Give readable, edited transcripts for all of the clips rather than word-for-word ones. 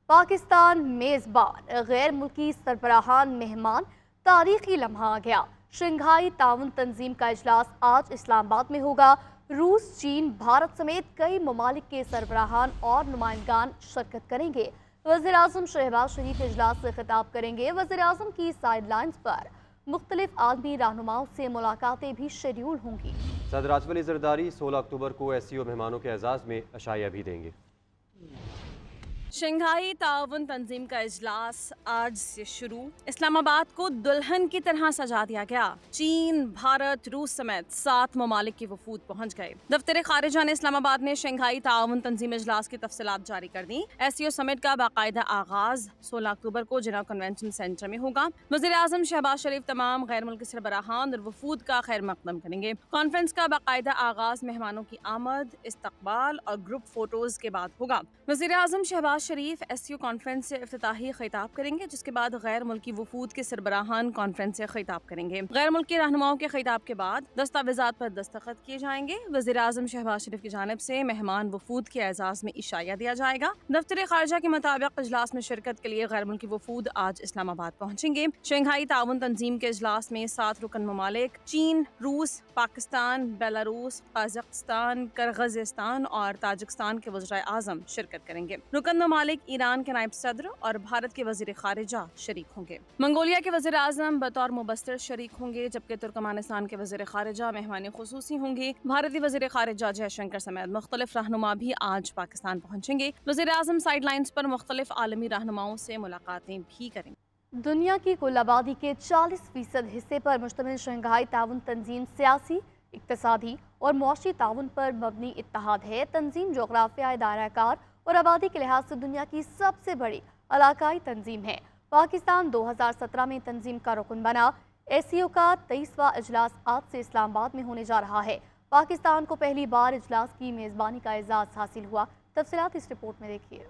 पाकिस्तान मेज़बान, गैर मुल्की सरबराहान मेहमान, तारीखी लम्हा आ गया। शंघाई ताउन तंजीम का इजलास आज इस्लामाबाद में होगा। रूस, चीन, भारत समेत कई ममालिक के सरबराहान और नुमाइंदगान शिरकत करेंगे। वज़ीर आज़म शहबाज शरीफ इजलास से खिताब करेंगे। वज़ीर आज़म की साइड लाइन्स पर मुख्तलिफ आलमी रहनुमाओं से मुलाकातें भी शेड्यूल होंगी। सदर आसिफ अली ज़रदारी 16 अक्टूबर को SCO मेहमानों के एजाज़ में अशाया भी देंगे। शंघाई ताउन तंजीम का इजलास आज से शुरू। इस्लामाबाद को दुल्हन की तरह सजा दिया गया। चीन, भारत, रूस समेत 7 ममालिक के वफूद पहुंच गए। दफ्तर खारिजा ने इस्लामाबाद में शंघाई ताउन तंजीम इजलास की तफसीलात जारी कर दी। SCO समिट का बाकायदा आगाज 16 अक्टूबर को जिना कन्वेंशन सेंटर में होगा। वज़ीर आज़म शहबाज शरीफ तमाम गैर मुल्की सरबराहान और वफूद का खैर मकदम करेंगे। कॉन्फ्रेंस का बाकायदा आगाज मेहमानों की आमद, इस्तकबाल और ग्रुप फोटोज के बाद होगा। वज़ीर आज़म शहबाज शरीफ SCO कॉन्फ्रेंस से इफ्तिताही खिताब करेंगे, जिसके बाद गैर मुल्की वफूद के सरबराहान कॉन्फ्रेंस से खिताब करेंगे। गैर मुल्की रहनुमाओं के खिताब के बाद दस्तावेजात पर दस्तखत किए जाएंगे। वज़ीर आज़म शहबाज शरीफ की जानिब से मेहमान वफूद के एजाज़ में इशाया दिया जाएगा। दफ्तर खारजा के मुताबिक इजलास में शिरकत के लिए गैर मुल्की वफूद आज इस्लामाबाद पहुंचेंगे। शंघाई ताउन तंजीम के इजलास में 7 रुकन ममालिक चीन, रूस, पाकिस्तान, बेलारूस, कजाकिस्तान, किर्गिज़स्तान और ताजिकिस्तान के वज़ीर आज़म शिरकत करेंगे। रुकन ममालिक ईरान के नायब सदर और भारत के वज़ीर खारिजा शरीक होंगे। मंगोलिया के वज़ीर आज़म बतौर मुबस्सिर शरीक होंगे, जबकि तुर्कमानिस्तान के वज़ीर खारिजा मेहमान खुसूसी होंगे। भारतीय वज़ीर खारिजा जयशंकर समेत मुख्तलिफ रहनुमा भी आज पाकिस्तान पहुंचेंगे। वज़ीर आज़म साइड लाइन्स पर मुख्तलिफ आलमी रहनुमाओं से मुलाकातें भी करेंगे। दुनिया की कुल आबादी के 40% हिस्से पर मुश्तमिल शंघाई ताउन तंजीम सियासी, इक्तिसादी और मुआशी ताउन पर मबनी इत्तेहाद है। तंजीम जोग्राफियाई दायरा-कार और आबादी के लिहाज से दुनिया की सबसे बड़ी इलाकाई तंजीम है। पाकिस्तान 2017 में तंजीम का रुकन बना। SCO का 23वां इजलास आज से इस्लामाबाद में होने जा रहा है। पाकिस्तान को पहली बार इजलास की मेज़बानी का एजाज़ हासिल हुआ। तफसीलात इस रिपोर्ट में देखिए।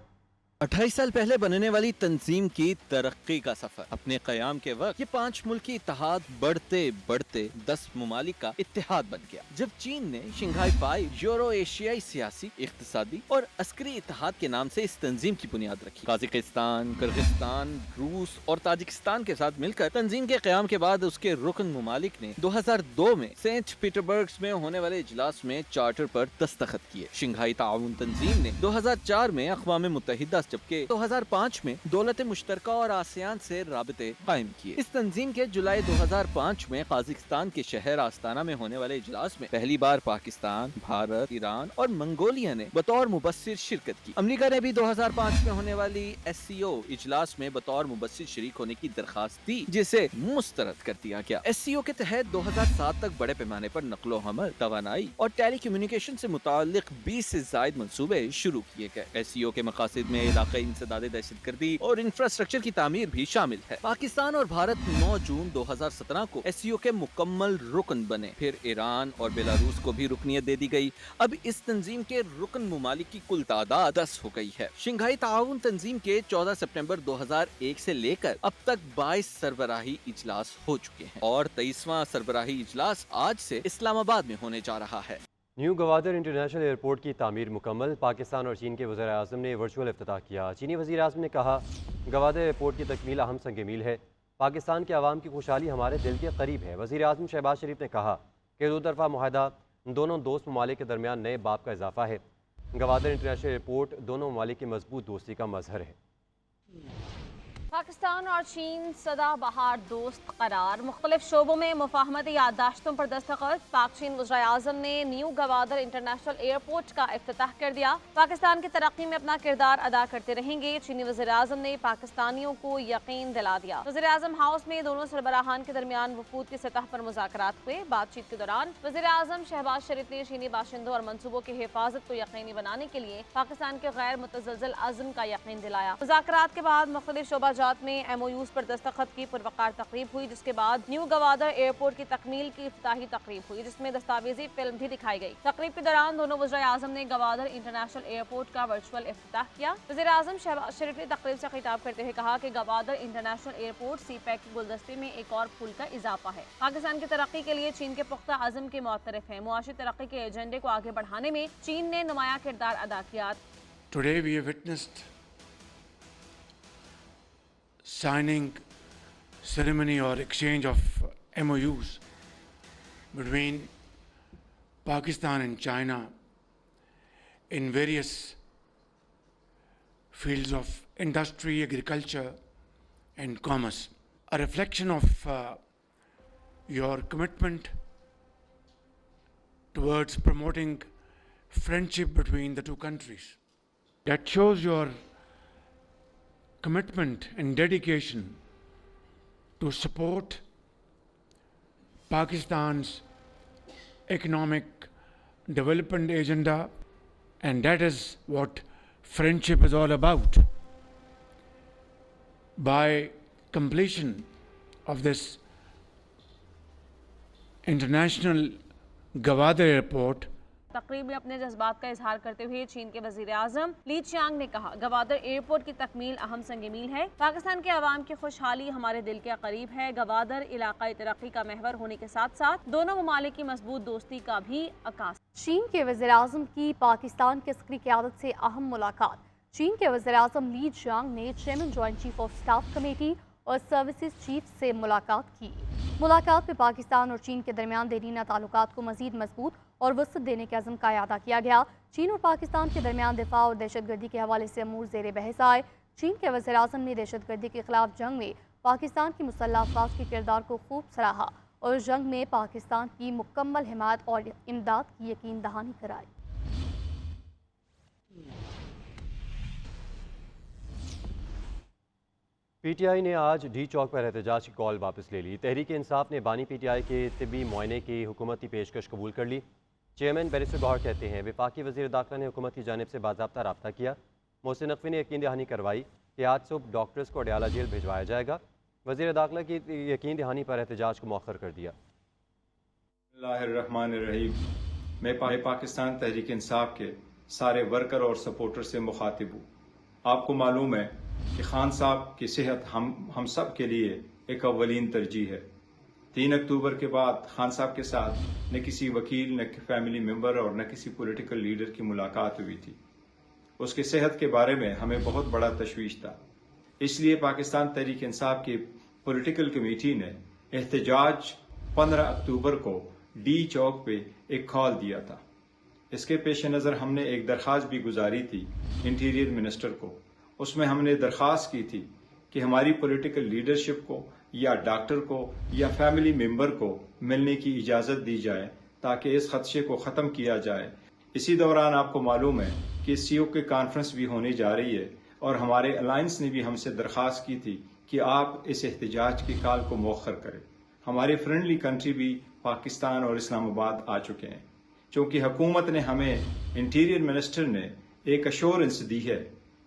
28 साल पहले बनने वाली तंजीम की तरक्की का सफर। अपने कयाम के वक्त ये 5 मुल्की इत्तेहाद बढ़ते बढ़ते 10 ममालिक का इत्तेहाद बन गया। जब चीन ने शंघाई 5 यूरो एशियाई सियासी, इक्तिसादी और अस्करी इत्तेहाद के नाम से इस तंजीम की बुनियाद रखी। कजाकिस्तान, किर्गिस्तान, रूस और ताजिकिस्तान के साथ मिलकर तंजीम के कयाम के बाद उसके रुकन ममालिक ने 2002 में सेंट पीटरबर्ग में होने वाले इजलास में चार्टर पर दस्तखत किए। शंघाई ताउन तंजीम ने 2004 में अक़वाम मुत्तहिदा जबकि 2005 में दौलत मुश्तरका और आसियान से राबते कायम किए। इस तंजीम के जुलाई 2005 में कजाकिस्तान के शहर आस्ताना में होने वाले इजलास में पहली बार पाकिस्तान, भारत, ईरान और मंगोलिया ने बतौर मुबस्सिर शिरकत की। अमेरिका ने भी 2005 में होने वाली SCO इजलास में बतौर मुबस्सिर शरीक होने की दरखास्त दी, जिसे मुस्तरद कर दिया गया। SCO के तहत 2007 तक बड़े पैमाने पर नकलो हमल, तवानाई और टेली कम्युनिकेशन से मुतालिक 20 से जायद मंसूबे शुरू किए गए। SCO के मकासद में इलाकाई इंसदादे, दहशतगर्दी और इंफ्रास्ट्रक्चर की तामीर भी शामिल है। पाकिस्तान और भारत 9 जून 2017 को SCO के मुकम्मल रुकन बने। फिर ईरान और बेलारूस को भी रुकनियत दे दी गई। अब इस तंजीम के रुकन मुमालिक की कुल तादाद 10 हो गई है। शंघाई ताउन तंजीम के 14 सितंबर 2001 से लेकर अब तक 22 सरबराही इजलास हो चुके हैं और 23वां सरबराही इजलास आज से इस्लामाबाद में होने जा रहा है। न्यू गवादर इंटरनेशनल एयरपोर्ट की तामीर मुकम्मल। पाकिस्तान और चीन के वज़ीर आज़म ने वर्चुअल इफ्तिताह किया। चीनी वज़ीर आज़म ने कहा, गवादर एयरपोर्ट की तकमील अहम संग मील है। पाकिस्तान के अवाम की खुशहाली हमारे दिल के करीब है। वज़ीर आज़म शहबाज शरीफ ने कहा कि दो तरफ़ा मुआहदा दोनों दोस्त ममालिक के दरमियान नए बाब का इजाफा है। गवादर इंटरनेशनल एयरपोर्ट दोनों ममालिक की मजबूत दोस्ती का मजहर है। पाकिस्तान और चीन सदा बहार दोस्त करार। मुख्तलिफ शोबों में मुफाहमती याददाश्तों पर दस्तखत। पाक चीन वज़ीर आज़म ने न्यू गवादर इंटरनेशनल एयरपोर्ट का इफ्तिताह कर दिया। पाकिस्तान की तरक्की में अपना किरदार अदा करते रहेंगे। चीनी वज़ीर आज़म ने पाकिस्तानियों को यकीन दिला दिया। वज़ीर आज़म हाउस में दोनों सरबराहान के दरमियान वफूद की सतह पर मुज़ाकरात हुए। बातचीत के दौरान वज़ीर आज़म शहबाज शरीफ ने चीनी बाशिंदों और मनसूबों की हिफाजत को यकीनी बनाने के लिए पाकिस्तान के गैर मुतज़लज़ल अज़्म का यकीन दिलाया। मुज़ाकरात के बाद मुख्तलिफ शोबा में MOUs पर दस्तखत की पुरवकार तकरीब हुई, जिसके बाद न्यू गवादर एयरपोर्ट की तकमील की इफ्तिताही तकरीब हुई, जिसमें दस्तावेजी फिल्म भी दिखाई गई। तकरीब के दौरान दोनों वज़ीर आज़म ने गवादर इंटरनेशनल एयरपोर्ट का वर्चुअल इफ्तिताह किया। वज़ीर आज़म शहबाज शरीफ ने तकरीब से खिताब करते हुए कहा कि गवादर इंटरनेशनल एयरपोर्ट CPEC के गुलदस्ते में एक और फूल का इजाफा है। पाकिस्तान की तरक्की के लिए चीन के पुख्ता अज़म के मुअत्तरिफ है। मुआशी तरक्की के एजेंडे को आगे बढ़ाने में चीन ने नुमाया किरदार अदा किया। Today we have witnessed signing ceremony or exchange of MOUs between Pakistan and China in various fields of industry, agriculture, and commerce. A reflection of your commitment towards promoting friendship between the two countries. That shows your commitment and dedication to support Pakistan's economic development agenda, and that is what friendship is all about. By completion of this international Gwadar airport, तकरीब में अपने जज्बात का इजहार करते हुए चीन के वजीर आजम ली चियांग ने कहा, गवादर एयरपोर्ट की तकमील अहम संग मील है। पाकिस्तान के अवाम की खुशहाली हमारे दिल के करीब है। गवादर इलाकाई तरक्की का महवर होने के साथ साथ दोनों ममालिक की मजबूत दोस्ती का भी अक्कास। चीन के वज़ीर आज़म की पाकिस्तान के अस्करी क़यादत से अहम मुलाकात। चीन के वज़ीर आज़म ली चियांग ने chairman joint chief of staff committee और सर्विसेज चीफ से मुलाकात की। मुलाकात में पाकिस्तान और चीन के दरमियान देरीना ताल्लुकात को मज़ीद मजबूत और वसअत देने के अज़म का इआदा किया गया। चीन और पाकिस्तान के दरमियान दिफा और दहशतगर्दी के हवाले से अमूर ज़ेर बहस आए। चीन के वज़ीर आज़म ने दहशतगर्दी के खिलाफ जंग में पाकिस्तान की मुसल्लह अफवाज के किरदार को खूब सराहा और इस जंग में पाकिस्तान की मुकम्मल हिमायत और इमदाद की यकीन दहानी कराई। PTI ने आज डी चौक पर एहतजाज की कॉल वापस ले ली। तहरीक इंसाफ ने बानी PTI के तिब्बी मुआयने की हुकूमती पेशकश कबूल कर ली। चेयरमैन बैरिस्टर गौहर कहते हैं वफाकी वज़ीर दाखिला ने हुकूमत की जानिब से बाज़ाब्ता रब्ता किया। मोहसिन नकवी ने यकीन दहानी करवाई कि आज सुबह डॉक्टर्स को अडयाला जेल भिजवाया जाएगा। वज़ीर दाखिला की यकीन दहानी पर एहतजाज को मौखर कर दिया। मैं पाकिस्तान तहरीक इंसाफ के सारे वर्कर और सपोर्टर से मुखातिब हूँ। आपको मालूम है कि खान साहब की सेहत हम सब के लिए एक अव्वलीन तरजीह है। 3 अक्टूबर के बाद खान साहब के साथ न किसी वकील, न फैमिली मेंबर और न किसी पॉलिटिकल लीडर की मुलाकात हुई थी। उसकी सेहत के बारे में हमें बहुत बड़ा तशवीश था। इसलिए पाकिस्तान तहरीक इंसाफ की पॉलिटिकल कमेटी ने एहतजाज 15 अक्टूबर को डी चौक पे एक कॉल दिया था। इसके पेश नज़र हमने एक दरख्वास्त भी गुजारी थी इंटीरियर मिनिस्टर को। उसमें हमने दरख्वास्त की थी कि हमारी पॉलिटिकल लीडरशिप को या डॉक्टर को या फैमिली मेंबर को मिलने की इजाज़त दी जाए ताकि इस खदशे को ख़त्म किया जाए। इसी दौरान आपको मालूम है कि CO की कॉन्फ्रेंस भी होने जा रही है और हमारे अलायंस ने भी हमसे दरख्वास्त की थी कि आप इस एहतजाज की कॉल को मौखर करें। हमारे फ्रेंडली कंट्री भी पाकिस्तान और इस्लामाबाद आ चुके हैं। चूँकि हुकूमत ने हमें इंटीरियर मिनिस्टर ने एक अश्योरेंस दी है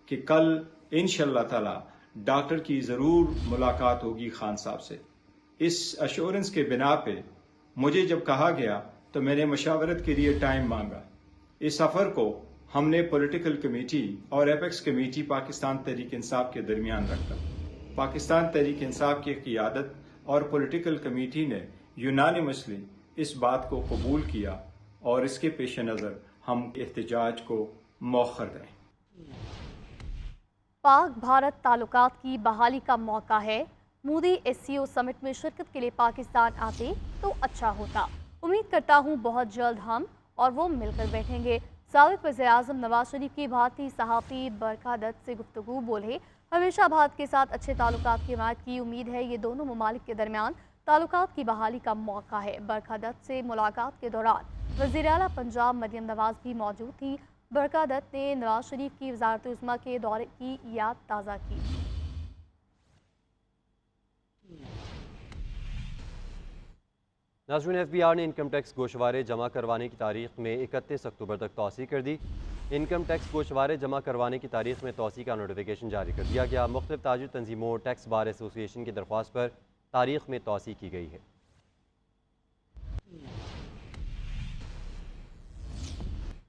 कि कल इंशाअल्लाह ताला डॉक्टर की ज़रूर मुलाकात होगी खान साहब से। इस अश्योरेंस के बिना पे मुझे जब कहा गया तो मैंने मशावरत के लिए टाइम मांगा। इस सफ़र को हमने पॉलिटिकल कमेटी और एपेक्स कमेटी पाकिस्तान तहरीक इंसाफ के दरमियान रखा। पाकिस्तान तहरीक इंसाफ की क़ियादत और पॉलिटिकल कमेटी ने यूनानिमसली इस बात को कबूल किया और इसके पेश नज़र हम एहतजाज को मौखर करें। पाक भारत ताल्लुकात की बहाली का मौका है। मोदी SCO समिट में शिरकत के लिए पाकिस्तान आते तो अच्छा होता। उम्मीद करता हूँ बहुत जल्द हम और वो मिलकर बैठेंगे। साबिक़ वज़ीर आज़म नवाज शरीफ की भारतीय सहाफ़ी बरखा दत्त से गुफ्तगू बोले, हमेशा भारत के साथ अच्छे ताल्लुकात की हिमायत की उम्मीद है। ये दोनों ममालिक के दरमियान ताल्लुकात की बहाली का मौका है। बरखा दत्त से मुलाकात के दौरान वज़ीर आला पंजाब मरियम नवाज भी मौजूद थी। बरखा दत्त ने नवाज शरीफ की वज़ारत उज़्मा के दौरे की याद ताज़ा की। नाज़रीन, FBR ने इनकम टैक्स गोशवारे जमा करवाने की तारीख में 31 अक्टूबर तक तौसी कर दी। इनकम टैक्स गोशवारे जमा करवाने की तारीख में तौसी का नोटिफिकेशन जारी कर दिया गया। मुख्तलिफ ताजिर तंजीमों टैक्स बार एसोसिएशन की दरख्वास्त पर तारीख में तौसी की गई है।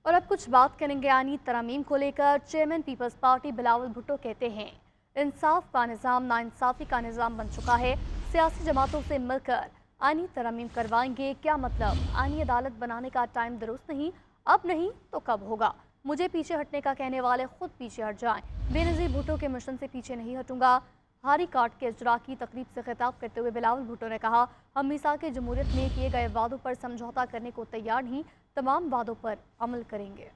और अब कुछ बात करेंगे आनी तरमीम को लेकर। Chairman Peoples Party Bilawal Bhutto कहते हैं इंसाफ का निज़ाम नाइंसाफ़ी का निज़ाम बन चुका है। सियासी जमातों से मिलकर आनी तरमीम करवाएंगे। क्या मतलब? आनी अदालत बनाने का टाइम दुरुस्त नहीं, अब नहीं तो कब होगा? मुझे पीछे हटने का कहने वाले खुद पीछे हट जाएं। बेनज़ीर भुट्टो के मिशन से पीछे नहीं हटूंगा। بھاری کاٹ کے اجرا کی تقریب سے خطاب کرتے ہوئے بلاول بھٹو نے کہا، ہم میثاق جمہوریت میں کیے گئے وعدوں پر سمجھوتا کرنے کو تیار نہیں، تمام وعدوں پر عمل کریں گے۔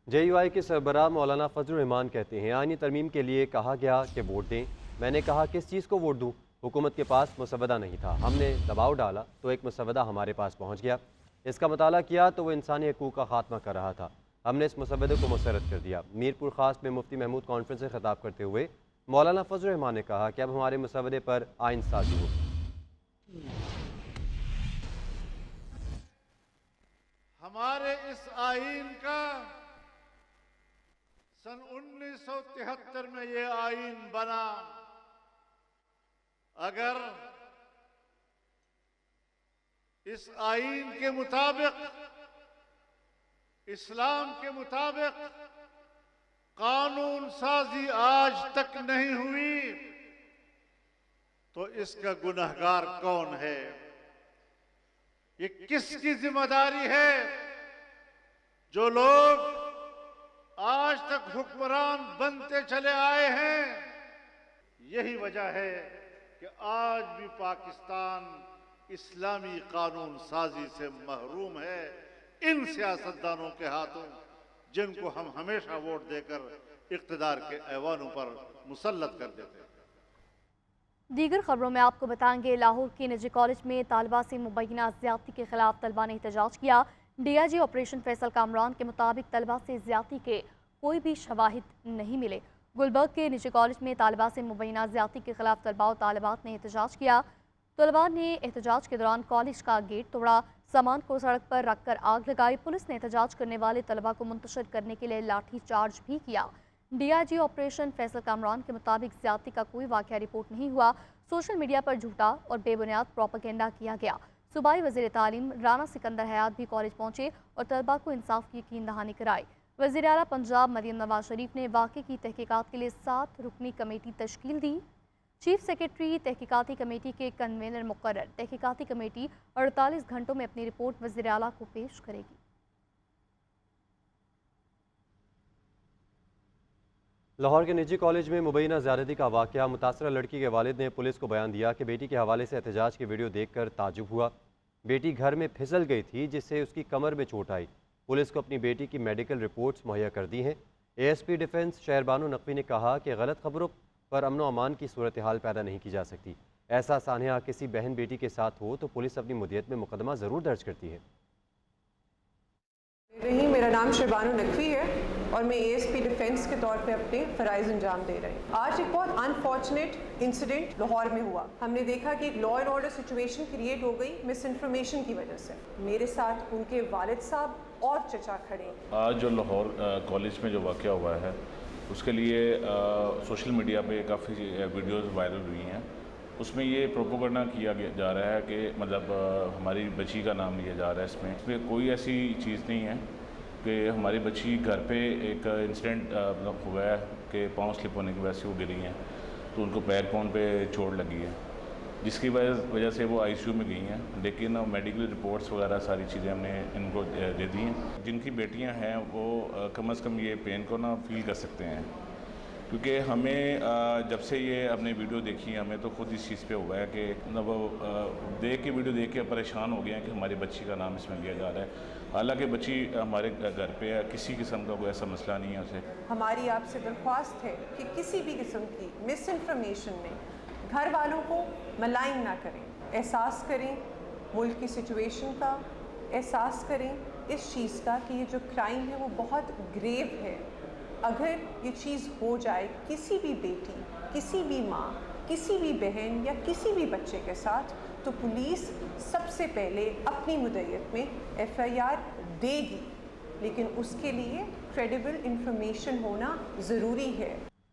JUI کے سربراہ مولانا فضل الرحمان کہتے ہیں، آئینی ترمیم کے لیے کہا گیا کہ ووٹ دیں۔ میں نے کہا کس چیز کو ووٹ دوں؟ حکومت کے پاس مسودہ نہیں تھا، ہم نے دباؤ ڈالا تو ایک مسودہ ہمارے پاس پہنچ گیا، اس کا مطالعہ کیا تو وہ انسانی حقوق کا خاتمہ کر رہا تھا، ہم نے اس مسودے کو مسترد کر دیا۔ میرپور خاص میں مفتی محمود کانفرنس سے خطاب کرتے ہوئے مولانا فضل الرحمان نے کہا کہ اب ہمارے مسودے پر آئین سازی ہو۔ ہمارے اس آئین کا سن 1973 میں یہ آئین بنا، اگر اس آئین کے مطابق، اسلام کے مطابق قانون سازی آج تک نہیں ہوئی تو اس کا گنہگار کون ہے؟ یہ کس کی ذمہ داری ہے؟ جو لوگ آج تک حکمران بنتے چلے آئے ہیں۔ یہی وجہ ہے کہ آج بھی پاکستان اسلامی قانون سازی سے محروم ہے، ان سیاستدانوں کے ہاتھوں جن کو ہم ہمیشہ ووٹ دے کر اقتدار کے ایوانوں پر مسلط کر دیتے ہیں۔ دیگر خبروں میں آپ کو بتائیں گے، لاہور کے نجی کالج میں طالبہ سے مبینہ زیادتی کے خلاف طلبہ نے احتجاج کیا۔ DIG آپریشن فیصل کامران کے مطابق طلبہ سے زیادتی کے کوئی بھی شواہد نہیں ملے۔ گلبرگ کے نجی کالج میں طالبہ سے مبینہ زیادتی کے خلاف طلباء و طالبات نے احتجاج کیا۔ طلباء نے احتجاج کے دوران کالج کا گیٹ توڑا، سامان کو سڑک پر رکھ کر آگ لگائی۔ پولیس نے احتجاج کرنے والے طلباء کو منتشر کرنے کے لیے لاٹھی چارج بھی کیا۔ DIG آپریشن فیصل کامران کے مطابق زیادتی کا کوئی واقعہ رپورٹ نہیں ہوا، سوشل میڈیا پر جھوٹا اور بے بنیاد پروپیگنڈا کیا گیا۔ صوبائی وزیر تعلیم رانا سکندر حیات بھی کالج پہنچے اور طلباء کو انصاف کی یقین دہانی کرائی۔ وزیر اعلیٰ پنجاب مریم نواز شریف نے واقعے کی تحقیقات کے لیے 7 رکنی کمیٹی تشکیل دی۔ چیف سیکرٹری تحقیقاتی کمیٹی کے کنوینر مقرر۔ تحقیقاتی کمیٹی 48 گھنٹوں میں اپنی رپورٹ وزیر اعلیٰ کو پیش کرے گی۔ لاہور کے نجی کالج میں مبینہ زیادتی کا واقعہ، متاثرہ لڑکی کے والد نے پولیس کو بیان دیا کہ بیٹی کے حوالے سے احتجاج کی ویڈیو دیکھ کر تعجب ہوا۔ بیٹی گھر میں پھسل گئی تھی جس سے اس کی کمر میں چوٹ آئی۔ پولیس کو اپنی بیٹی کی میڈیکل رپورٹس مہیا کر دی ہیں۔ ASP ڈیفنس شہربانو نقوی نے کہا کہ غلط خبروں پر امن و امان کی صورتحال پیدا نہیں کی جا سکتی۔ ایسا سانحہ کسی بہن بیٹی کے ساتھ ہو تو پولیس اپنی مدیت میں مقدمہ ضرور درج کرتی ہے۔ میرا نام شہربانو نقوی ہے اور میں ASP ڈیفنس کے طور پہ اپنے فرائض انجام دے رہے ہیں۔ آج ایک بہت انفارچونیٹ انسیڈنٹ لاہور میں ہوا۔ ہم نے دیکھا کہ ایک law and order situation create ہو گئی مس انفارمیشن کی وجہ سے۔ میرے ساتھ ان کے والد صاحب اور چچا کھڑے۔ آج جو لاہور کالج میں جو واقعہ ہوا ہے اس کے لیے سوشل میڈیا پہ کافی ویڈیوز وائرل ہوئی ہیں۔ اس میں یہ پروپیگنڈا کیا جا رہا ہے کہ مطلب ہماری بچی کا نام لیا جا رہا ہے۔ اس میں کوئی ایسی چیز نہیں ہے کہ ہماری بچی گھر پہ ایک انسیڈنٹ ہوا ہے کہ پاؤں سلپ ہونے کی وجہ سے وہ گری ہیں تو ان کو بیک بون پہ چوٹ لگی ہے، جس کی وجہ سے وہ ICU میں گئی ہیں، لیکن میڈیکل رپورٹس وغیرہ ساری چیزیں ہم نے ان کو دے دی ہیں۔ جن کی بیٹیاں ہیں وہ کم از کم یہ پین کو فیل کر سکتے ہیں، کیونکہ ہمیں جب سے یہ اپنے ویڈیو دیکھی ہمیں تو خود اس چیز پہ ہوا ہے کہ وہ دیکھ کے ویڈیو دیکھ کے پریشان ہو گئے ہیں کہ ہماری بچی کا نام اس میں لیا جا رہا ہے، حالانکہ بچی ہمارے گھر پہ ہے، کسی قسم کا کوئی ایسا مسئلہ نہیں ہے اسے۔ ہماری آپ سے درخواست ہے کہ کسی بھی قسم کی مس انفارمیشن میں گھر والوں کو ملائن نہ کریں، احساس کریں ملک کی سچویشن کا، احساس کریں اس چیز کا کہ یہ جو کرائم ہے وہ بہت گریو ہے۔ اگر یہ چیز ہو جائے کسی بھی بیٹی، کسی بھی ماں، کسی بھی بہن یا کسی بھی بچے کے ساتھ تو پولیس سب سے پہلے اپنی مدیت میں FIR دے گی، لیکن اس کے لیے کریڈیبل انفارمیشن ہونا ضروری ہے۔